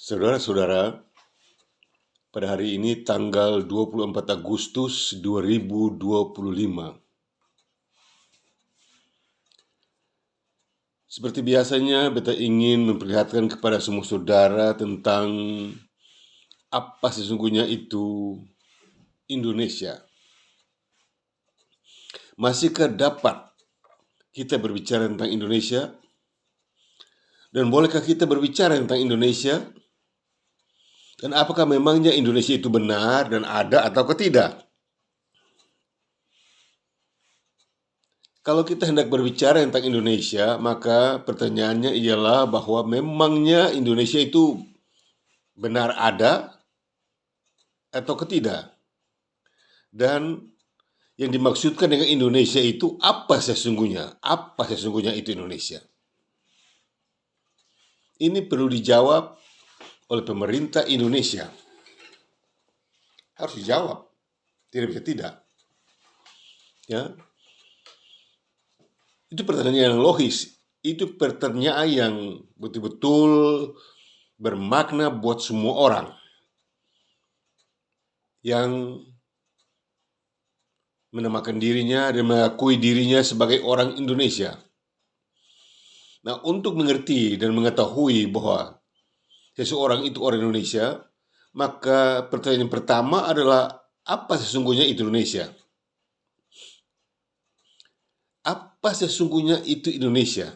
Saudara-saudara, pada hari ini tanggal 24 Agustus 2025. Seperti biasanya, beta ingin memperlihatkan kepada semua saudara tentang apa sesungguhnya itu Indonesia. Masihkah dapat kita berbicara tentang Indonesia? Dan bolehkah kita berbicara tentang Indonesia? Dan apakah memangnya Indonesia itu benar dan ada atau tidak? Kalau kita hendak berbicara tentang Indonesia, maka pertanyaannya ialah bahwa memangnya Indonesia itu benar ada atau tidak? Dan yang dimaksudkan dengan Indonesia itu apa sesungguhnya? Apa sesungguhnya itu Indonesia? Ini perlu dijawab oleh pemerintah Indonesia. Harus dijawab, tidak bisa tidak. Ya, itu pertanyaan yang logis. Itu pertanyaan yang betul-betul bermakna buat semua orang yang menamakan dirinya dan mengakui dirinya sebagai orang Indonesia. Nah, untuk mengerti dan mengetahui bahwa seseorang itu orang Indonesia, maka pertanyaan pertama adalah apa sesungguhnya itu Indonesia? Apa sesungguhnya itu Indonesia?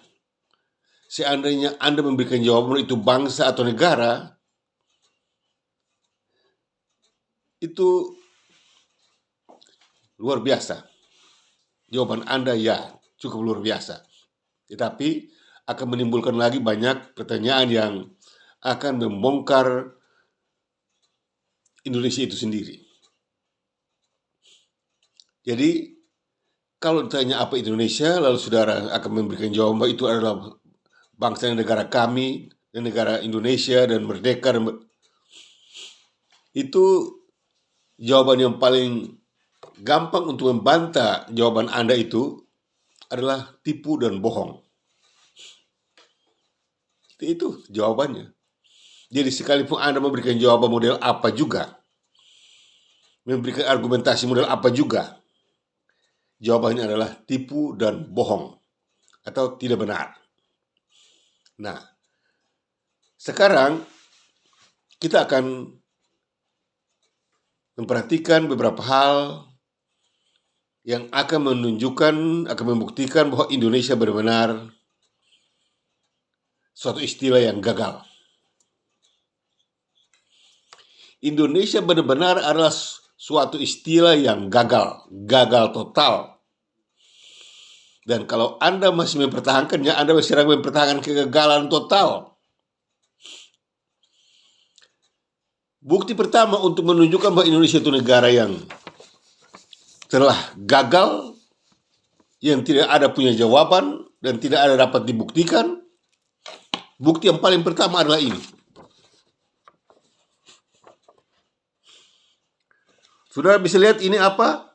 Seandainya Anda memberikan jawaban itu bangsa atau negara, itu luar biasa. Jawaban Anda ya, cukup luar biasa. Tetapi akan menimbulkan lagi banyak pertanyaan yang akan membongkar Indonesia itu sendiri. Jadi, kalau ditanya apa Indonesia, lalu saudara akan memberikan jawaban bahwa itu adalah bangsa dan negara kami, dan negara Indonesia, dan merdeka. Itu jawaban yang paling gampang untuk membantah jawaban Anda itu adalah tipu dan bohong. Itu jawabannya. Jadi sekalipun Anda memberikan jawaban model apa juga, memberikan argumentasi model apa juga, jawabannya adalah tipu dan bohong atau tidak benar. Nah, sekarang kita akan memperhatikan beberapa hal yang akan menunjukkan, akan membuktikan bahwa Indonesia benar-benar suatu istilah yang gagal. Indonesia benar-benar adalah suatu istilah yang gagal total. Dan kalau Anda masih mempertahankannya, Anda masih mempertahankan kegagalan total. Bukti pertama untuk menunjukkan bahwa Indonesia itu negara yang telah gagal, yang tidak ada punya jawaban, dan tidak ada dapat dibuktikan. Bukti yang paling pertama adalah ini. Saudara bisa lihat ini apa?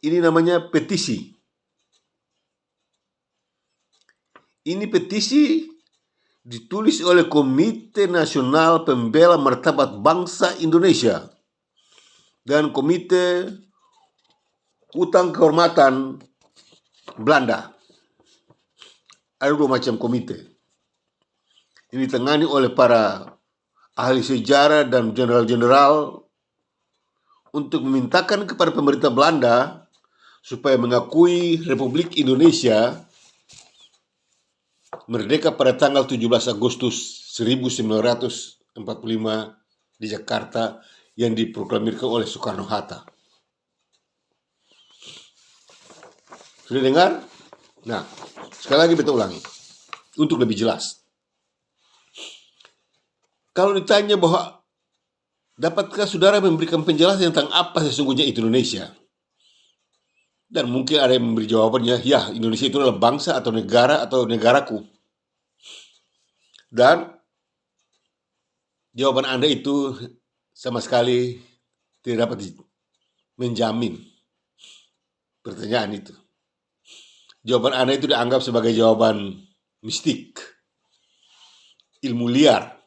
Ini namanya petisi. Ini petisi ditulis oleh Komite Nasional Pembela Martabat Bangsa Indonesia dan Komite Hutang Kehormatan Belanda. Ada dua macam komite. Ini ditangani oleh para ahli sejarah dan jenderal-jenderal untuk memintakan kepada pemerintah Belanda supaya mengakui Republik Indonesia merdeka pada tanggal 17 Agustus 1945 di Jakarta yang diproklamirkan oleh Soekarno-Hatta. Sudah dengar? Nah, sekali lagi kita ulangi untuk lebih jelas. Kalau ditanya bahwa dapatkah saudara memberikan penjelasan tentang apa sesungguhnya itu Indonesia? Dan mungkin ada yang memberi jawabannya, ya, Indonesia itu adalah bangsa atau negara atau negaraku. Dan jawaban Anda itu sama sekali tidak dapat menjamin pertanyaan itu. Jawaban Anda itu dianggap sebagai jawaban mistik, ilmu liar,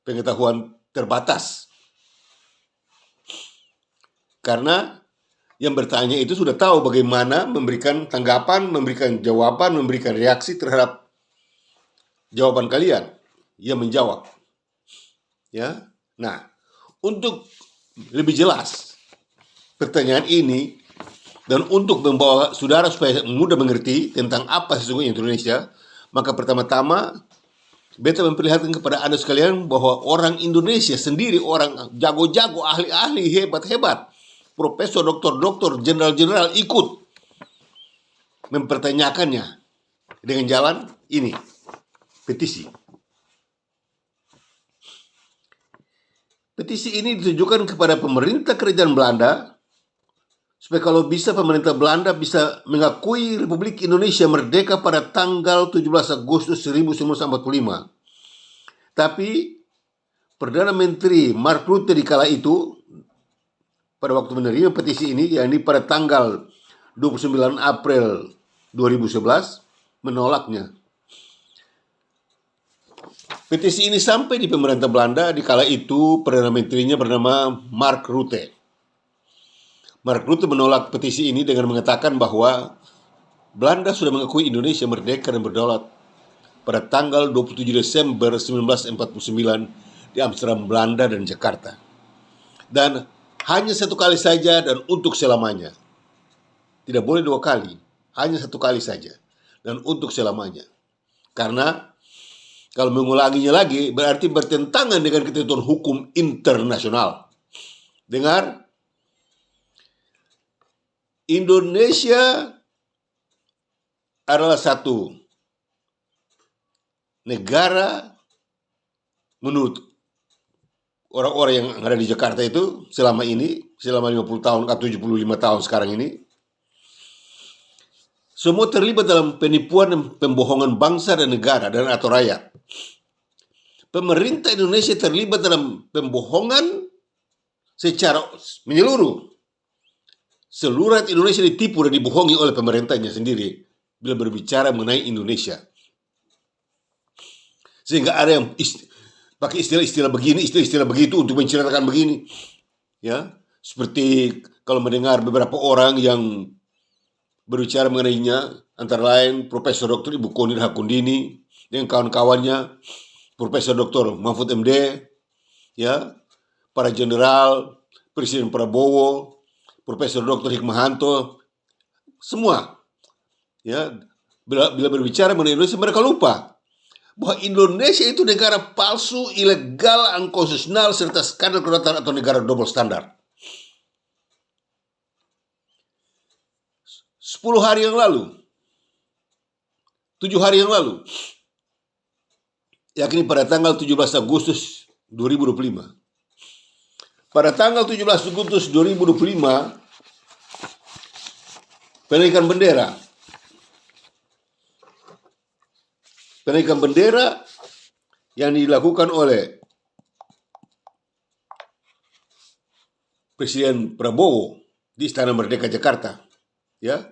pengetahuan terbatas. Karena yang bertanya itu sudah tahu bagaimana memberikan tanggapan, memberikan jawaban, memberikan reaksi terhadap jawaban kalian. Ia menjawab. Ya. Nah, untuk lebih jelas pertanyaan ini dan untuk membawa saudara supaya mudah mengerti tentang apa sesungguhnya Indonesia, maka pertama-tama beta memperlihatkan kepada Anda sekalian bahwa orang Indonesia sendiri, orang jago-jago, ahli-ahli, hebat-hebat, profesor, doktor-doktor, jenderal-jenderal ikut mempertanyakannya dengan jalan ini, petisi. Petisi ini ditujukan kepada pemerintah kerajaan Belanda supaya kalau bisa pemerintah Belanda bisa mengakui Republik Indonesia merdeka pada tanggal 17 Agustus 1945. Tapi Perdana Menteri Mark Rutte di kala itu pada waktu menerima petisi ini, yakni pada tanggal 29 April 2011, menolaknya. Petisi ini sampai di pemerintah Belanda di kala itu Perdana Menterinya bernama Mark Rutte. Mark Rutte menolak petisi ini dengan mengatakan bahwa Belanda sudah mengakui Indonesia merdeka dan berdaulat pada tanggal 27 Desember 1949 di Amsterdam, Belanda dan Jakarta. Dan hanya satu kali saja dan untuk selamanya. Tidak boleh dua kali, hanya satu kali saja dan untuk selamanya. Karena kalau mengulanginya lagi berarti bertentangan dengan ketentuan hukum internasional. Dengar, Indonesia adalah satu negara menurut orang-orang yang ada di Jakarta itu selama 50 tahun atau 75 tahun sekarang ini. Semua terlibat dalam penipuan dan pembohongan bangsa dan negara dan atau rakyat. Pemerintah Indonesia terlibat dalam pembohongan secara menyeluruh. Seluruh rakyat Indonesia ditipu dan dibohongi oleh pemerintahnya sendiri bila berbicara mengenai Indonesia. Sehingga ada yang pakai istilah-istilah begini, istilah-istilah begitu untuk menceritakan begini. Ya, seperti kalau mendengar beberapa orang yang berbicara mengenainya, antara lain Profesor Dr. Ibu Koni Rahakundini dengan kawan-kawannya, Profesor Dr. Mahfud MD, ya, para jenderal, Presiden Prabowo, Profesor Dr. Hikmahanto, semua, ya, bila berbicara mengenai Indonesia mereka lupa bahwa Indonesia itu negara palsu, ilegal, unkonstitusional, serta skandal kedaulatan atau negara double standar. 7 hari yang lalu, yakni pada tanggal 17 Agustus 2025. Pada tanggal 17 Agustus 2025, penaikan bendera yang dilakukan oleh Presiden Prabowo di Istana Merdeka Jakarta. Ya.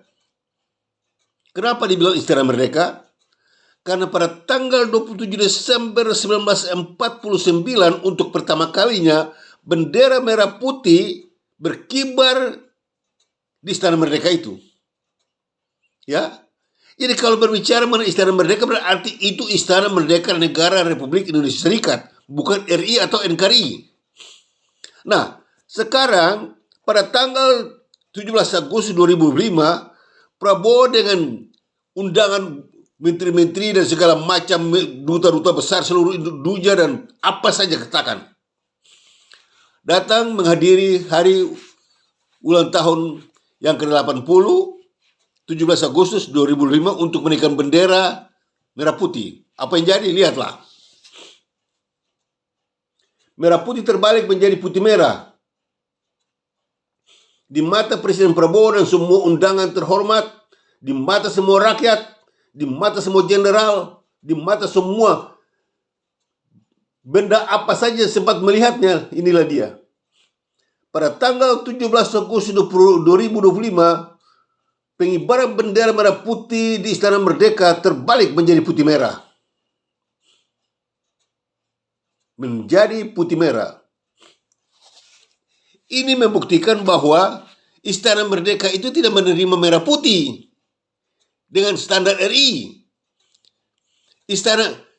Kenapa dibilang Istana Merdeka? Karena pada tanggal 27 Desember 1949 untuk pertama kalinya bendera merah putih berkibar di Istana Merdeka itu. Ya. Jadi kalau berbicara mengenai Istana Merdeka berarti itu Istana Merdeka Negara Republik Indonesia Serikat, bukan RI atau NKRI. Nah, sekarang pada tanggal 17 Agustus 2005 Prabowo dengan undangan menteri-menteri dan segala macam duta-duta besar seluruh dunia dan apa saja katakan datang menghadiri hari ulang tahun yang ke-80 17 Agustus 2005 untuk menaikkan bendera merah putih. Apa yang jadi? Lihatlah. Merah putih terbalik menjadi putih merah. Di mata Presiden Prabowo dan semua undangan terhormat, di mata semua rakyat, di mata semua jenderal, di mata semua benda apa saja sempat melihatnya, inilah dia. Pada tanggal 17 Agustus 2025, pengibaran bendera merah putih di Istana Merdeka terbalik menjadi putih merah. Menjadi putih merah. Ini membuktikan bahwa Istana Merdeka itu tidak menerima merah putih dengan standar RI.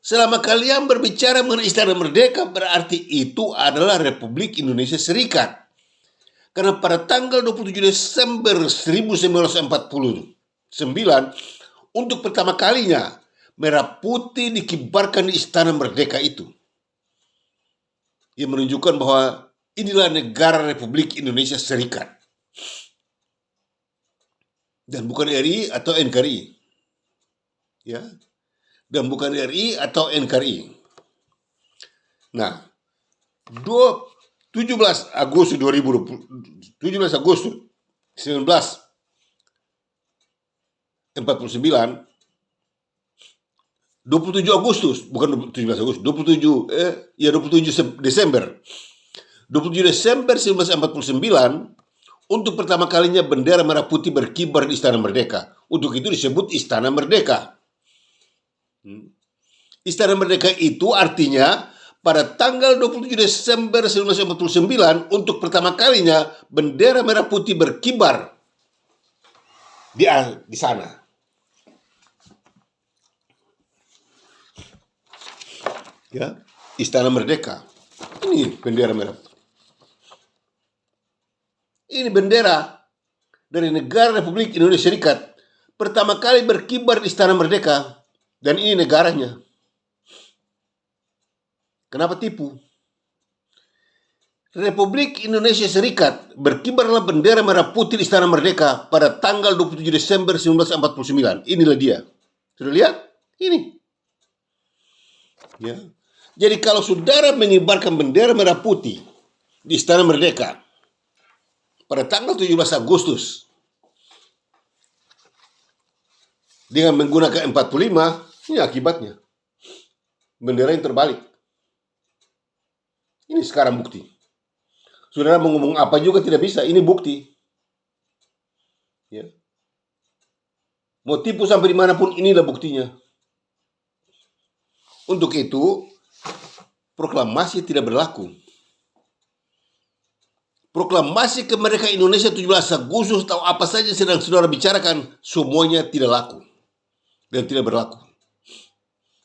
Selama kalian berbicara mengenai Istana Merdeka, berarti itu adalah Republik Indonesia Serikat. Karena pada tanggal 27 Desember 1949, untuk pertama kalinya merah putih dikibarkan di Istana Merdeka itu. Yang menunjukkan bahwa inilah negara Republik Indonesia Serikat. Dan bukan RI atau NKRI. Ya. Dan bukan RI atau NKRI. Nah, 17 Agustus 1949, 27 Agustus, bukan 17 Agustus, 27 Desember. 27 Desember 1949, untuk pertama kalinya bendera merah putih berkibar di Istana Merdeka. Untuk itu disebut Istana Merdeka. Istana Merdeka itu artinya pada tanggal 27 Desember 1949, untuk pertama kalinya bendera merah putih berkibar di sana. Ya, Istana Merdeka. Ini bendera merah. Ini bendera dari negara Republik Indonesia Serikat pertama kali berkibar di Istana Merdeka, dan ini negaranya. Kenapa tipu? Republik Indonesia Serikat berkibarlah bendera merah putih di Istana Merdeka pada tanggal 27 Desember 1949. Inilah dia. Sudah lihat? Ini. Ya. Jadi kalau saudara mengibarkan bendera merah putih di Istana Merdeka pada tanggal 17 Agustus dengan menggunakan 45, ini akibatnya. Bendera yang terbalik. Ini sekarang bukti. Saudara mau ngomong apa juga tidak bisa, ini bukti. Ya. Mau tipu sampai dimanapun, inilah buktinya. Untuk itu, proklamasi tidak berlaku. Proklamasi kemerdekaan Indonesia 17 Agustus atau apa saja sedang saudara bicarakan, semuanya tidak laku dan tidak berlaku.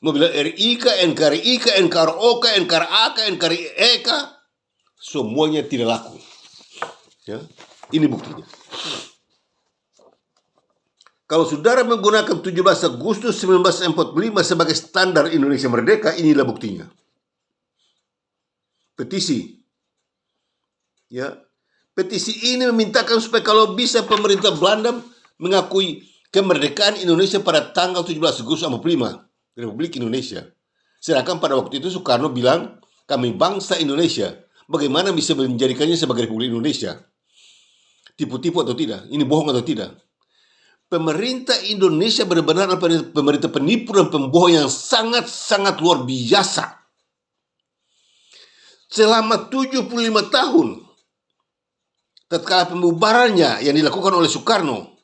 Mau bilang RI ka, NKRI ka, NKRO ka, NKRA ka, NKRI ka, semuanya tidak laku. Ya, ini buktinya. Kalau saudara menggunakan 17 Agustus 1945 sebagai standar Indonesia Merdeka, inilah buktinya. Petisi. Ya. Petisi ini memintakan supaya kalau bisa pemerintah Belanda mengakui kemerdekaan Indonesia pada tanggal 17 Agustus 1945. Republik Indonesia. Sedangkan pada waktu itu Soekarno bilang, kami bangsa Indonesia. Bagaimana bisa menjadikannya sebagai Republik Indonesia? Tipu-tipu atau tidak? Ini bohong atau tidak? Pemerintah Indonesia benar-benar pemerintah penipu dan pembohong yang sangat-sangat luar biasa. Selama 75 tahun, tatkala pembubarannya yang dilakukan oleh Soekarno,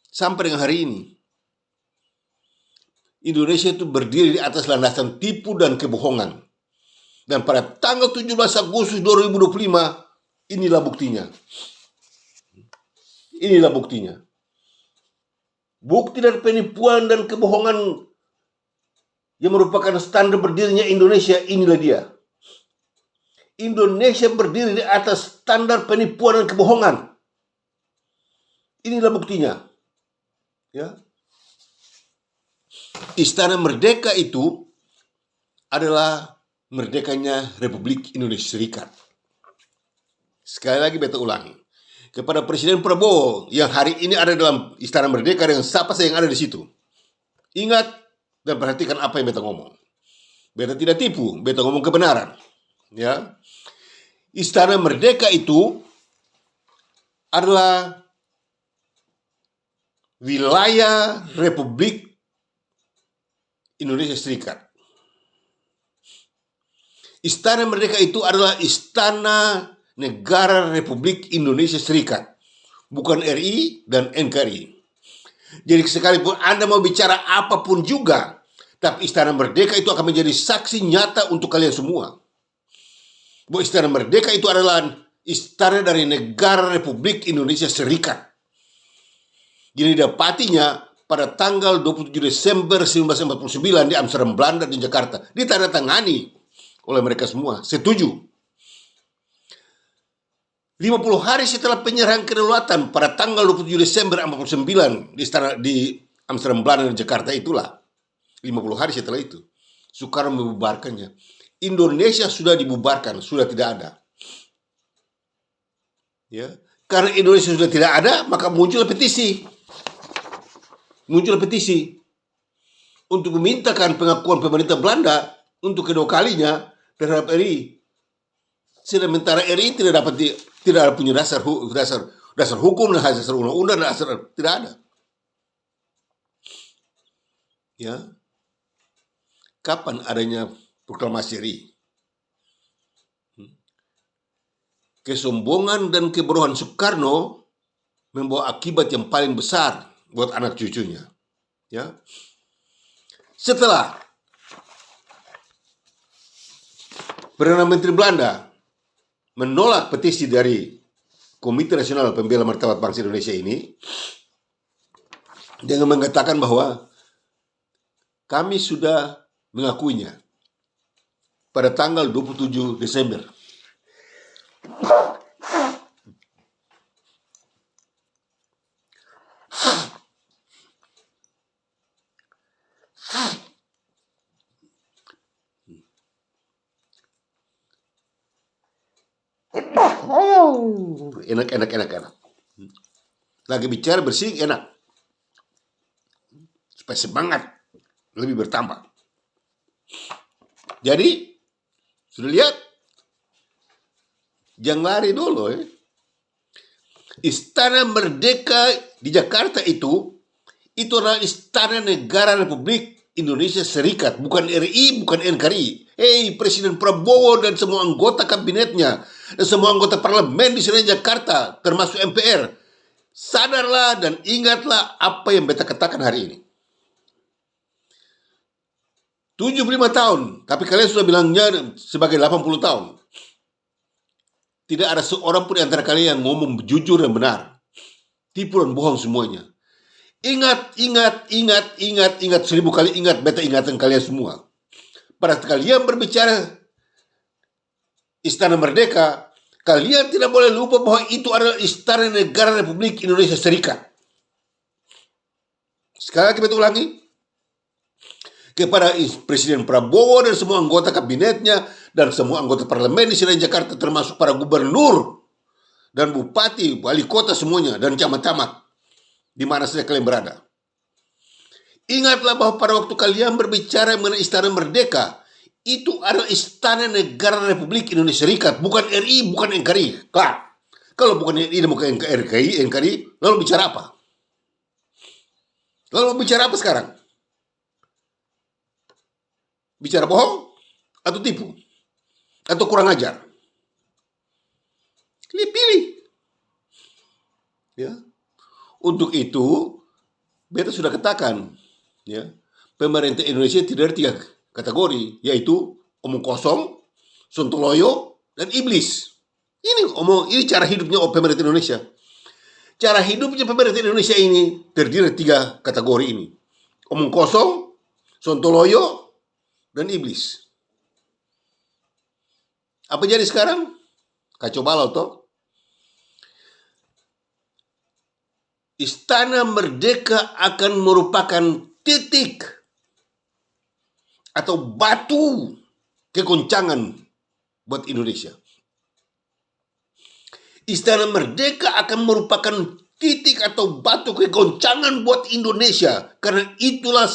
sampai dengan hari ini, Indonesia itu berdiri di atas landasan tipu dan kebohongan. Dan pada tanggal 17 Agustus 2025, inilah buktinya. Inilah buktinya. Bukti dari penipuan dan kebohongan yang merupakan standar berdirinya Indonesia, inilah dia. Indonesia berdiri di atas standar penipuan dan kebohongan. Inilah buktinya. Ya. Istana Merdeka itu adalah merdekanya Republik Indonesia Serikat. Sekali lagi beta ulangi. Kepada Presiden Prabowo yang hari ini ada dalam Istana Merdeka dengan siapa saja yang ada di situ. Ingat dan perhatikan apa yang beta ngomong. Beta tidak tipu, beta ngomong kebenaran. Ya. Istana Merdeka itu adalah wilayah Republik Indonesia Serikat. Istana Merdeka itu adalah istana negara Republik Indonesia Serikat. bukan RI dan NKRI. Jadi sekalipun Anda mau bicara apapun juga, tapi Istana Merdeka itu akan menjadi saksi nyata untuk kalian semua. Bahwa Istana Merdeka itu adalah istana dari negara Republik Indonesia Serikat. Jadi dapatinya pada tanggal 27 Desember 1949 di Amsterdam, Belanda, di Jakarta. Ditandatangani oleh mereka semua. Setuju. 50 hari setelah penyerahan kedaulatan pada tanggal 27 Desember 1949 di Amsterdam, Belanda, dan Jakarta itulah. 50 hari setelah itu, Soekarno membubarkannya. Indonesia sudah dibubarkan, sudah tidak ada. Ya, karena Indonesia sudah tidak ada, maka muncul petisi. Untuk memintakan pengakuan pemerintah Belanda untuk kedua kalinya terhadap RI. Sementara RI tidak punya dasar hukum dan dasar undang-undang, tidak ada. Ya. Kapan adanya proklamasi RI? Kesombongan dan kebodohan Soekarno membawa akibat yang paling besar buat anak cucunya. Ya. Setelah Perdana Menteri Belanda menolak petisi dari Komite Nasional Pembela Martabat Bangsa Indonesia ini dengan mengatakan bahwa kami sudah mengakuinya pada tanggal 27 Desember. Enak. Lagi bicara bersih enak. Supaya semangat lebih bertambah. Jadi, sudah lihat? Jangan lari dulu. Istana Merdeka di Jakarta itu adalah istana negara Republik Indonesia Serikat, bukan RI, bukan NKRI. Presiden Prabowo dan semua anggota kabinetnya dan semua anggota parlemen di Senayan Jakarta, termasuk MPR, sadarlah dan ingatlah apa yang beta katakan hari ini. 75 tahun, tapi kalian sudah bilangnya sebagai 80 tahun. Tidak ada seorang pun di antara kalian yang ngomong jujur dan benar. Tipu dan bohong semuanya. Ingat, 1000 kali ingat, beta ingatkan kalian semua. Pada kalian berbicara Istana Merdeka, kalian tidak boleh lupa bahwa itu adalah Istana Negara Republik Indonesia Serikat. Sekali lagi beta ulangi. Kepada Presiden Prabowo dan semua anggota kabinetnya dan semua anggota parlemen di Senayan Jakarta, termasuk para gubernur dan bupati, wali kota semuanya, dan camat-camat di mana saja kalian berada. Ingatlah bahwa pada waktu kalian berbicara mengenai Istana Merdeka, itu adalah Istana Negara Republik Indonesia Serikat, bukan RI, bukan NKRI. Klar. Kalau bukan RI dan bukan NKRI, lalu bicara apa? Lalu bicara apa sekarang? Bicara bohong? Atau tipu? Atau kurang ajar? Pilih. Ya. Untuk itu, beta sudah katakan, ya, pemerintah Indonesia tidak ada 3 kategori, yaitu omong kosong, sontoloyo, dan iblis. Ini cara hidupnya pemerintah Indonesia. Cara hidupnya pemerintah Indonesia ini terdiri dari 3 kategori ini. Omong kosong, sontoloyo, dan iblis. Apa jadi sekarang? Kacau balau toh. Istana Merdeka akan merupakan titik atau batu kegoncangan buat Indonesia. Istana Merdeka akan merupakan titik atau batu kegoncangan buat Indonesia, karena itulah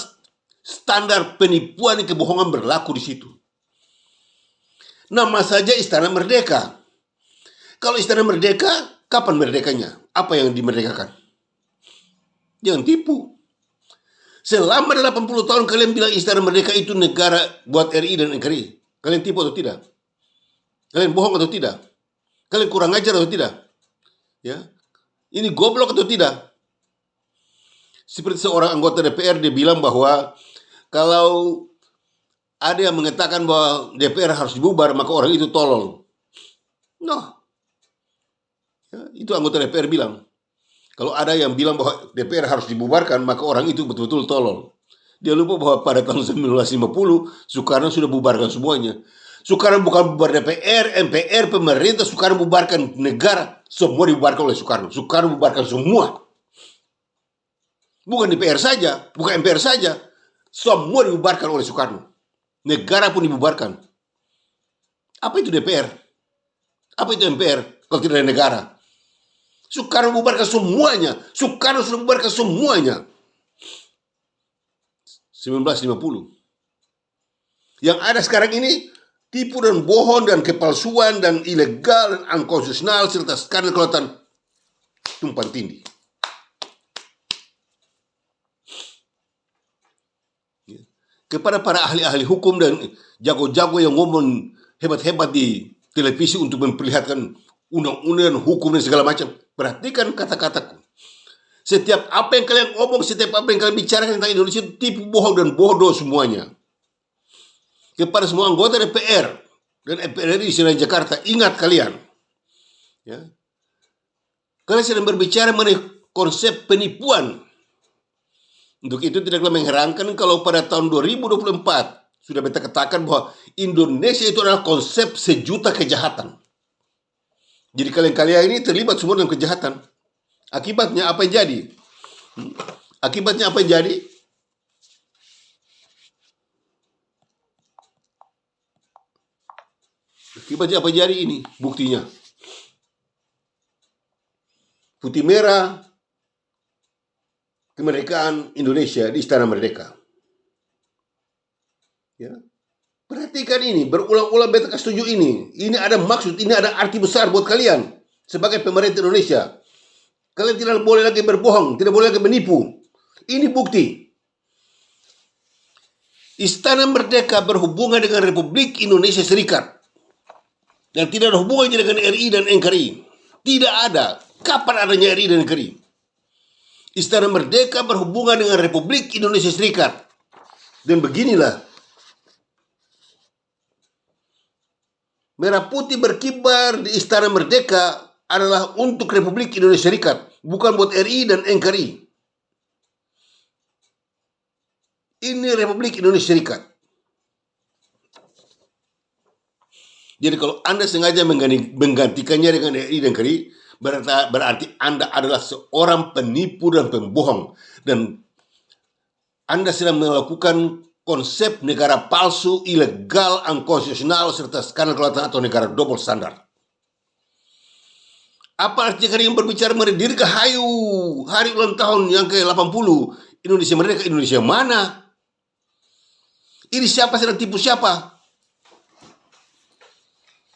standar penipuan dan kebohongan berlaku di situ. Nama saja Istana Merdeka. Kalau Istana Merdeka, kapan merdekanya? Apa yang dimerdekakan? Jangan tipu. Selama 80 tahun kalian bilang Istana Merdeka itu negara buat RI dan NKRI. Kalian tipu atau tidak? Kalian bohong atau tidak? Kalian kurang ajar atau tidak? Ya. Ini goblok atau tidak? Seperti seorang anggota DPR dia bilang bahwa kalau ada yang mengatakan bahwa DPR harus dibubar, maka orang itu tolol. Noh, ya, itu anggota DPR bilang. Kalau ada yang bilang bahwa DPR harus dibubarkan, maka orang itu betul-betul tolol. Dia lupa bahwa pada tahun 1950, Soekarno sudah bubarkan semuanya. Soekarno bukan bubar DPR, MPR, pemerintah, Soekarno bubarkan negara. Semua dibubarkan oleh Soekarno. Soekarno bubarkan semua. Bukan DPR saja, bukan MPR saja. Semua dibubarkan oleh Soekarno. Negara pun dibubarkan. Apa itu DPR? Apa itu MPR kalau tidak ada negara? Soekarno bubarkan semuanya. Soekarno sudah bubarkan semuanya. 1950. Yang ada sekarang ini tipu dan bohong dan kepalsuan dan ilegal dan unconstitutional serta skandal kelautan tumpang tindih. Kepada para ahli-ahli hukum dan jago-jago yang ngomong hebat-hebat di televisi untuk memperlihatkan undang-undang, hukum dan segala macam, perhatikan kata-kataku. Setiap apa yang kalian omong, setiap apa yang kalian bicarakan tentang Indonesia, tipu, bohong, dan bodoh semuanya. Kepada semua anggota DPR dan MPR di Senayan Jakarta, ingat kalian, ya, kalian sedang berbicara mengenai konsep penipuan. Untuk itu tidaklah mengherankan kalau pada tahun 2024 sudah beta katakan bahwa Indonesia itu adalah konsep sejuta kejahatan. Jadi kalian-kalian ini terlibat semua dalam kejahatan. Akibatnya apa yang jadi? Akibatnya apa yang jadi? Akibatnya apa yang jadi ini? Buktinya. Putih merah kemerdekaan Indonesia di Istana Merdeka. Ya. Perhatikan ini, berulang-ulang beta kasih tunjuk ini. Ini ada maksud, ini ada arti besar buat kalian sebagai pemerintah Indonesia. Kalian tidak boleh lagi berbohong, tidak boleh lagi menipu. Ini bukti. Istana Merdeka berhubungan dengan Republik Indonesia Serikat. Dan tidak ada hubungannya dengan RI dan NKRI. Tidak ada. Kapan adanya RI dan NKRI? Istana Merdeka berhubungan dengan Republik Indonesia Serikat. Dan beginilah. Merah putih berkibar di Istana Merdeka adalah untuk Republik Indonesia Serikat. Bukan buat RI dan NKRI. Ini Republik Indonesia Serikat. Jadi kalau Anda sengaja menggantikannya dengan RI dan NKRI, berarti Anda adalah seorang penipu dan pembohong. Dan Anda sedang melakukan konsep negara palsu, ilegal, unconstitutional, serta skandal kelautan atau negara double standar. Apa artinya kalian berbicara mengenai diri Dirgahayu, hari ulang tahun yang ke-80, Indonesia Merdeka, Indonesia mana? Ini siapa sedang tipu siapa?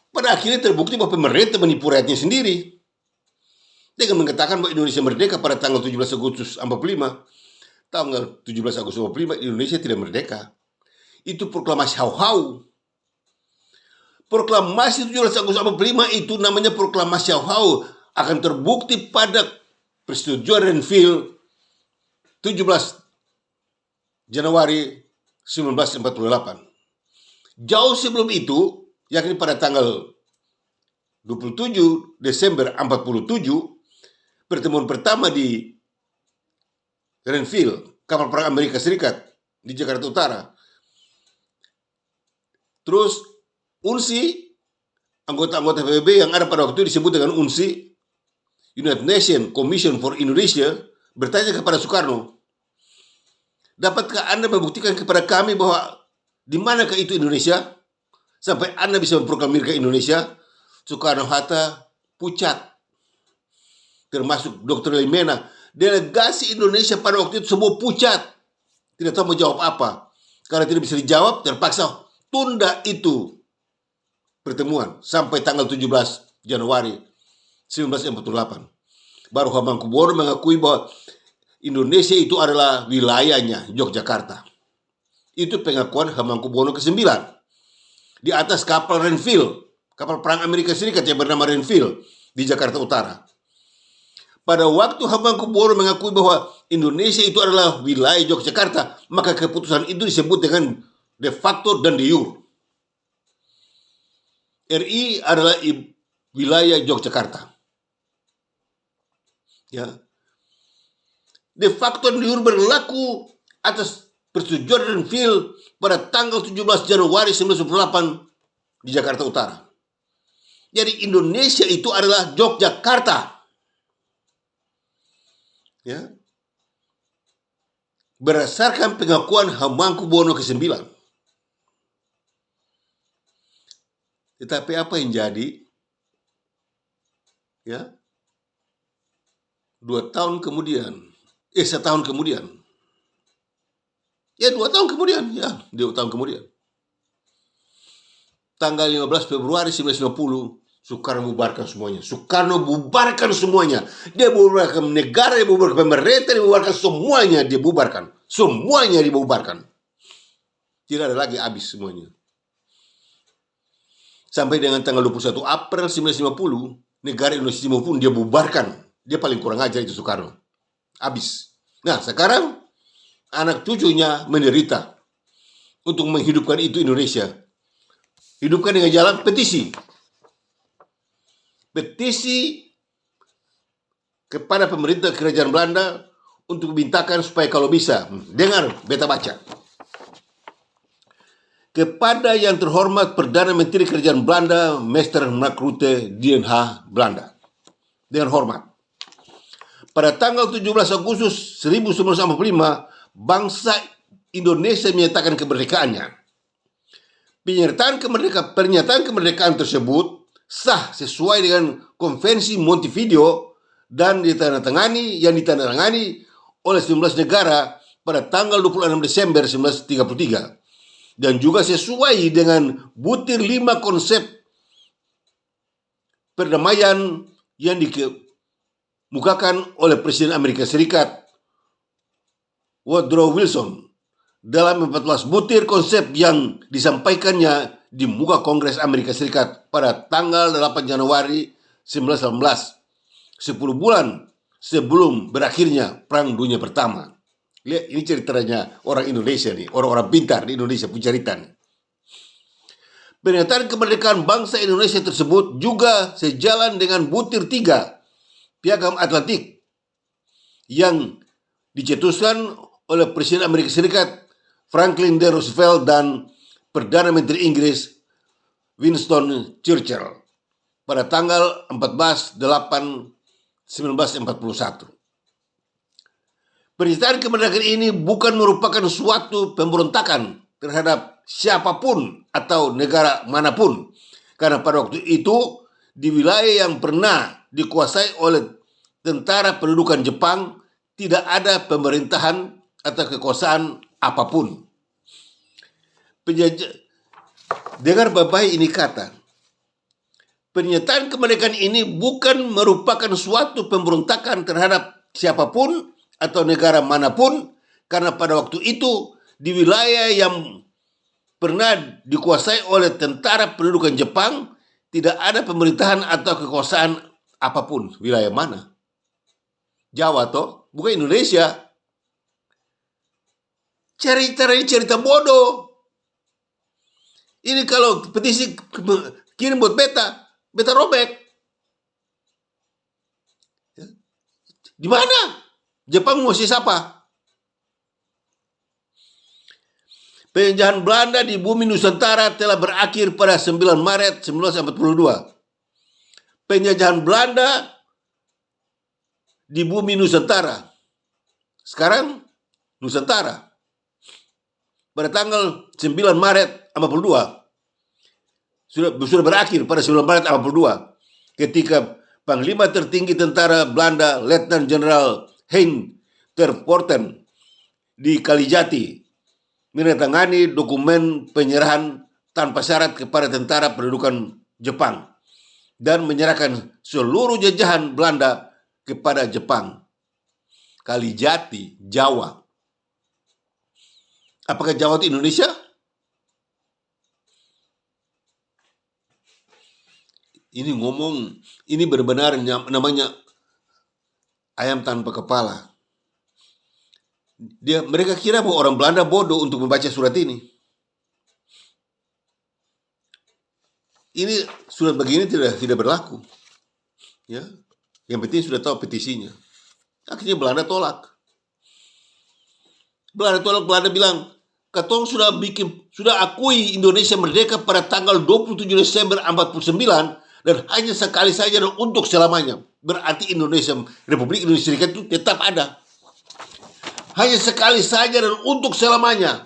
Pada akhirnya terbukti bahwa pemerintah menipu rakyatnya sendiri. Dengan mengatakan bahwa Indonesia merdeka pada tanggal 17 Agustus 45, tanggal 17 Agustus 45 Indonesia tidak merdeka. Itu proklamasi hau-hau. Proklamasi 17 Agustus 45 itu namanya proklamasi hau-hau, akan terbukti pada persetujuan Renville 17 Januari 1948. Jauh sebelum itu, yakni pada tanggal 27 Desember 47, pertemuan pertama di Renville, kapal perang Amerika Serikat di Jakarta Utara. Terus UNSI, anggota-anggota PBB yang ada pada waktu itu disebut dengan UNSI, United Nations Commission for Indonesia, bertanya kepada Soekarno, dapatkah Anda membuktikan kepada kami bahwa di manakah itu Indonesia sampai Anda bisa memproklamirkan Indonesia? Soekarno-Hatta pucat, termasuk Dr. Limena. Delegasi Indonesia pada waktu itu semua pucat, tidak tahu mau jawab apa. Karena tidak bisa dijawab, terpaksa tunda itu pertemuan sampai tanggal 17 Januari 1948. Baru Hamengkubuwono mengakui bahwa Indonesia itu adalah wilayahnya Yogyakarta. Itu pengakuan Hamengkubuwono ke-9 di atas kapal Renville, kapal perang Amerika Serikat yang bernama Renville di Jakarta Utara. pada waktu Hamengkubuwono mengakui bahwa Indonesia itu adalah wilayah Yogyakarta, maka keputusan itu disebut dengan de facto dan de jure. RI adalah wilayah Yogyakarta. Ya. De facto dan de jure berlaku atas persetujuan Renville pada tanggal 17 Januari 1998 di Jakarta Utara. Jadi Indonesia itu adalah Yogyakarta. Ya. Berdasarkan pengakuan Hamengkubuwono ke-9. Tetapi apa yang jadi? Ya. 2 tahun kemudian. 1 tahun kemudian. Ya 2 tahun kemudian. Ya 2 tahun kemudian. Tanggal 15 Februari 1950, Soekarno bubarkan semuanya. Soekarno bubarkan semuanya. Dia bubarkan negara, dia bubarkan pemerintah, dia bubarkan semuanya. Dia bubarkan. Semuanya dibubarkan. Tidak ada lagi, habis semuanya. Sampai dengan tanggal 21 April 1950, negara Indonesia Timur pun dia bubarkan. Dia paling kurang ajar itu Soekarno. Habis. Nah sekarang anak cucunya menderita untuk menghidupkan itu Indonesia. Hidupkan dengan jalan petisi. Petisi kepada pemerintah kerajaan Belanda untuk mintakan supaya kalau bisa, dengar, beta baca. Kepada yang terhormat Perdana Menteri Kerajaan Belanda, Meester Mark Rutte, Den Haag, Belanda. Dengan hormat. Pada tanggal 17 Agustus 1945, bangsa Indonesia menyatakan kemerdekaannya. Pernyataan kemerdekaan tersebut sah sesuai dengan Konvensi Montevideo dan ditandatangani oleh 19 negara pada tanggal 26 Desember 1933. Dan juga sesuai dengan butir 5 konsep perdamaian yang dikemukakan oleh Presiden Amerika Serikat Woodrow Wilson dalam 14 butir konsep yang disampaikannya di muka Kongres Amerika Serikat pada tanggal 8 Januari 1918, 10 bulan sebelum berakhirnya Perang Dunia Pertama. Lihat, ini ceritanya orang Indonesia nih, orang-orang pintar di Indonesia punya cerita nih. Pernyataan kemerdekaan bangsa Indonesia tersebut juga sejalan dengan butir 3 Piagam Atlantik yang dicetuskan oleh Presiden Amerika Serikat Franklin D. Roosevelt dan Perdana Menteri Inggris Winston Churchill pada tanggal 14/8/1941. Pernyataan kemerdekaan ini bukan merupakan suatu pemberontakan terhadap siapapun atau negara manapun, karena pada waktu itu di wilayah yang pernah dikuasai oleh tentara pendudukan Jepang tidak ada pemerintahan atau kekuasaan apapun. Dengar baik-baik ini kata. Pernyataan kemerdekaan ini bukan merupakan suatu pemberontakan terhadap siapapun atau negara manapun, karena pada waktu itu di wilayah yang pernah dikuasai oleh tentara pendudukan Jepang tidak ada pemerintahan atau kekuasaan apapun. Wilayah mana? Jawa toh, bukan Indonesia. Cerita bodoh. Ini kalau petisi kirim buat beta robek. Di mana? Jepang mau siapa? Penjajahan Belanda di bumi Nusantara telah berakhir pada 9 Maret 1942. Penjajahan Belanda di bumi Nusantara. Sekarang Nusantara. Pada tanggal 9 Maret 1942. Sudah berakhir pada 9 Maret 1942. Ketika Panglima tertinggi tentara Belanda, Letnan Jenderal Hein ter Porten di Kalijati menandatangani dokumen penyerahan tanpa syarat kepada tentara pendudukan Jepang dan menyerahkan seluruh jajahan Belanda kepada Jepang. Kalijati, Jawa. Apakah Jawa itu Indonesia? Ini benar-benar namanya ayam tanpa kepala. Mereka kira bahwa orang Belanda bodoh untuk membaca surat ini. Ini surat begini tidak berlaku. Ya, yang penting sudah tahu petisinya. Akhirnya Belanda tolak. Belanda bilang, katong sudah akui Indonesia merdeka pada tanggal 27 Desember 49 dan hanya sekali saja dan untuk selamanya. Berarti Republik Indonesia Serikat itu tetap ada. Hanya sekali saja dan untuk selamanya.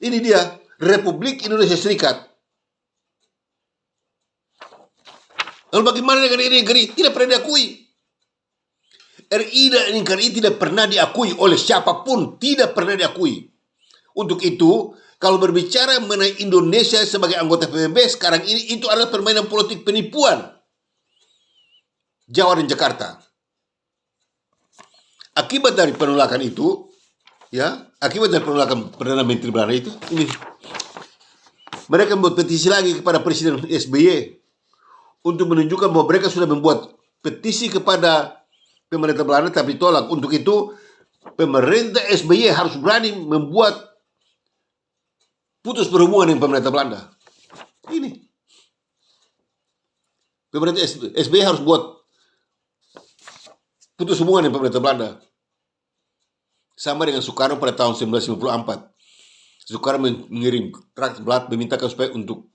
Ini dia, Republik Indonesia Serikat. Lalu bagaimana dengan ini negeri? Tidak pernah diakui. RI dan NKRI tidak pernah diakui oleh siapapun. Tidak pernah diakui. Untuk itu, kalau berbicara mengenai Indonesia sebagai anggota PBB sekarang ini, itu adalah permainan politik penipuan Jawa dan Jakarta. Akibat dari penolakan itu, akibat dari penolakan Perdana Menteri Belanda itu, ini mereka membuat petisi lagi kepada Presiden SBY untuk menunjukkan bahwa mereka sudah membuat petisi kepada pemerintah Belanda tapi tolak. Untuk itu, pemerintah SBY harus berani membuat putus berhubungan dengan pemerintah Belanda. Ini pemerintah SBY harus buat putus hubungan dengan pemerintah Belanda. Sama dengan Soekarno pada tahun 1954. Soekarno mengirim surat memintakan supaya untuk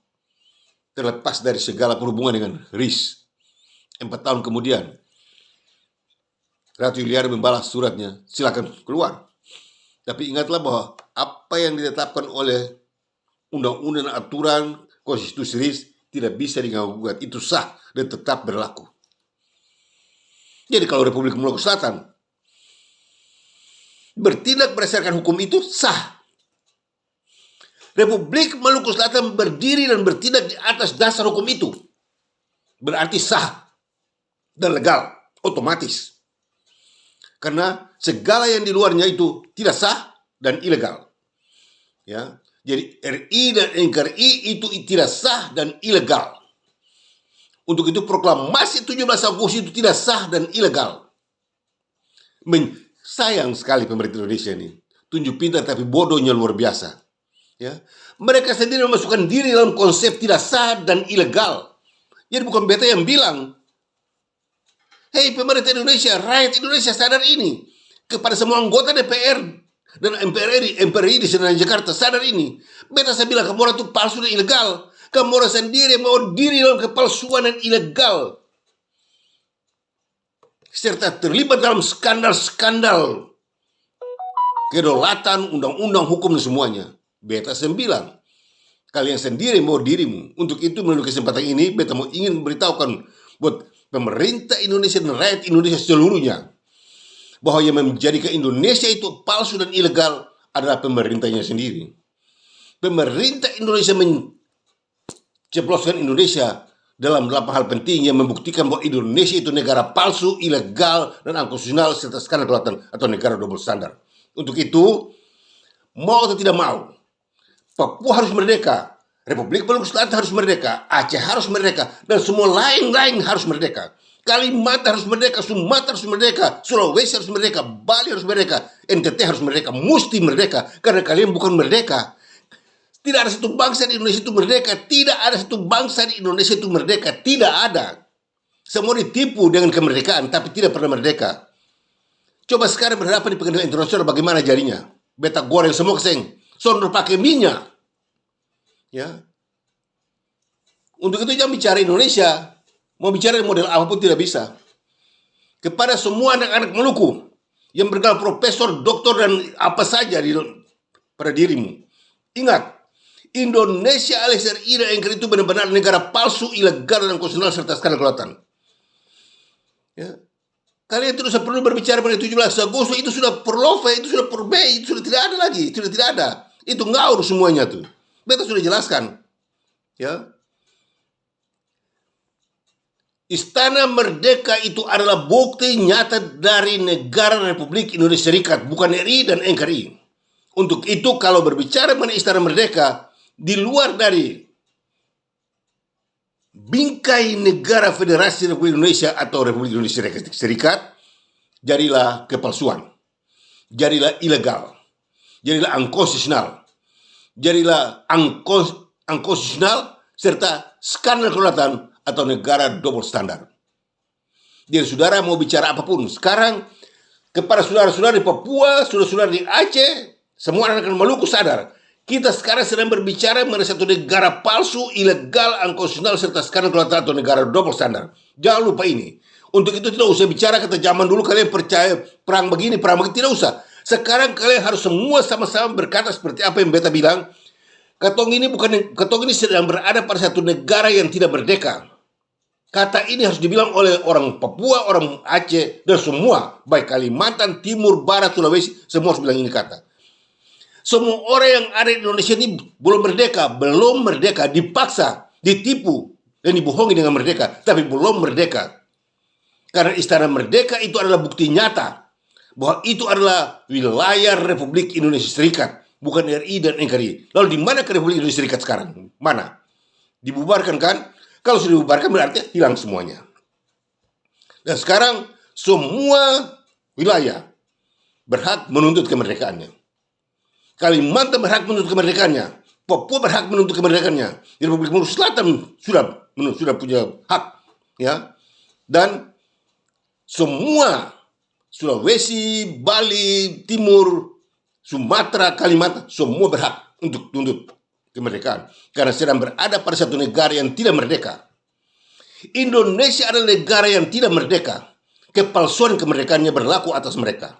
terlepas dari segala perhubungan dengan RIS. 4 tahun kemudian, Ratu Yuliana membalas suratnya, silakan keluar. Tapi ingatlah bahwa apa yang ditetapkan oleh undang-undang aturan konstitusi RIS tidak bisa diganggu-gugat. Itu sah dan tetap berlaku. Jadi kalau Republik Maluku Selatan bertindak berdasarkan hukum itu sah. Republik Maluku Selatan berdiri dan bertindak di atas dasar hukum itu. Berarti sah dan legal, otomatis. Karena segala yang di luarnya itu tidak sah dan ilegal. Ya. Jadi RI dan NKRI itu tidak sah dan ilegal. Untuk itu proklamasi 17 Agustus itu tidak sah dan ilegal. Sayang sekali pemerintah Indonesia ini. Tunjuk pintar tapi bodohnya luar biasa. Ya. Mereka sendiri memasukkan diri dalam konsep tidak sah dan ilegal. Jadi bukan beta yang bilang, hei pemerintah Indonesia, rakyat Indonesia sadar ini. Kepada semua anggota DPR dan MPRI di Senayan Jakarta sadar ini. Beta saya bilang kamu orang itu palsu dan ilegal. Kamu orang sendiri mau diri dalam kepalsuan dan ilegal. Serta terlibat dalam skandal-skandal kedaulatan, undang-undang, hukum dan semuanya. Beta sembilan. Kalian sendiri mau dirimu. Untuk itu melalui kesempatan ini beta mau ingin memberitahukan buat pemerintah Indonesia dan rakyat Indonesia seluruhnya bahwa yang menjadikan Indonesia itu palsu dan ilegal adalah pemerintahnya sendiri. Pemerintah Indonesia menceploskan Indonesia dalam hal penting yang membuktikan bahwa Indonesia itu negara palsu, ilegal, dan unconstitutional serta skandal kelautan atau negara double standar. Untuk itu, mau atau tidak mau, Papua harus merdeka, Republik Maluku Selatan harus merdeka, Aceh harus merdeka, dan semua lain-lain harus merdeka. Kalimantan harus merdeka, Sumatera harus merdeka, Sulawesi harus merdeka, Bali harus merdeka, NTT harus merdeka, mesti merdeka, karena kalian bukan merdeka. Tidak ada satu bangsa di Indonesia itu merdeka, tidak ada satu bangsa di Indonesia itu merdeka, tidak ada. Semua ditipu dengan kemerdekaan, tapi tidak pernah merdeka. Coba sekarang berhadapan di pengadilan internasional bagaimana jadinya? Beta goreng semua keseng, sondor pakai minyak. Ya. Untuk itu jangan bicara Indonesia. Mau bicara model apapun tidak bisa. Kepada semua anak-anak Maluku yang bergelar profesor, doktor dan apa saja pada dirimu. Ingat, Indonesia alias RI dan NKRI itu benar-benar negara palsu, ilegal dan konstitusional serta skandal kelautan. Ya. Kalian tidak usah perlu berbicara pada 17 Agustus, itu sudah perlove, itu sudah perbe, itu sudah tidak ada lagi, sudah tidak ada. Itu ngaur semuanya tuh. Beta sudah jelaskan. Ya. Istana Merdeka itu adalah bukti nyata dari negara Republik Indonesia Serikat, bukan RI dan NKRI. Untuk itu kalau berbicara mengenai Istana Merdeka, di luar dari bingkai negara Federasi Republik Indonesia atau Republik Indonesia Serikat, jadilah kepalsuan, jadilah ilegal, jadilah unconstitutional, jadilah unconstitutional serta skandal kedaulatan atau negara double standar. Jadi saudara mau bicara apapun sekarang kepada saudara-saudara di Papua, saudara-saudara di Aceh, semua anak Maluku sadar, kita sekarang sedang berbicara mengenai satu negara palsu, ilegal, unconstitutional serta skandal kedaulatan atau negara double standar. Jangan lupa ini. Untuk itu tidak usah bicara kata zaman dulu kalian percaya perang begini, tidak usah. Sekarang kalian harus semua sama-sama berkata seperti apa yang beta bilang. Katong ini sedang berada pada satu negara yang tidak merdeka. Kata ini harus dibilang oleh orang Papua, orang Aceh, dan semua, baik Kalimantan, Timur, Barat, Sulawesi, semua harus bilang ini kata. Semua orang yang ada di Indonesia ini belum merdeka, dipaksa, ditipu, dan dibohongi dengan merdeka, tapi belum merdeka. Karena Istana Merdeka itu adalah bukti nyata bahwa itu adalah wilayah Republik Indonesia Serikat, bukan RI dan NKRI. Lalu di mana Republik Indonesia Serikat sekarang? Mana? Dibubarkan kan? Kalau sudah dibubarkan berarti hilang semuanya. Dan sekarang semua wilayah berhak menuntut kemerdekaannya. Kalimantan berhak menuntut kemerdekaannya. Papua berhak menuntut kemerdekaannya. Republik Maluku Selatan sudah punya hak, ya. Dan semua Sulawesi, Bali, Timur, Sumatera, Kalimantan, semua berhak untuk tuntut kemerdekaan. Karena sedang berada pada satu negara yang tidak merdeka. Indonesia adalah negara yang tidak merdeka. Kepalsuan kemerdekaannya berlaku atas mereka.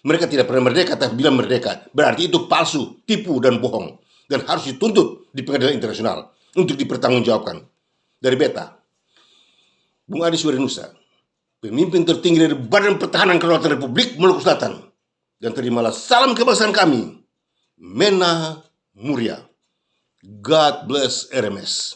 Mereka tidak pernah merdeka, tapi bilang merdeka. Berarti itu palsu, tipu, dan bohong. Dan harus dituntut di pengadilan internasional untuk dipertanggungjawabkan. Dari beta, Bung Adi Surenusa, pemimpin tertinggi dari Badan Pertahanan Kedaulatan Republik Maluku Selatan. Dan terimalah salam kebangsaan kami. Mena Muria. God bless RMS.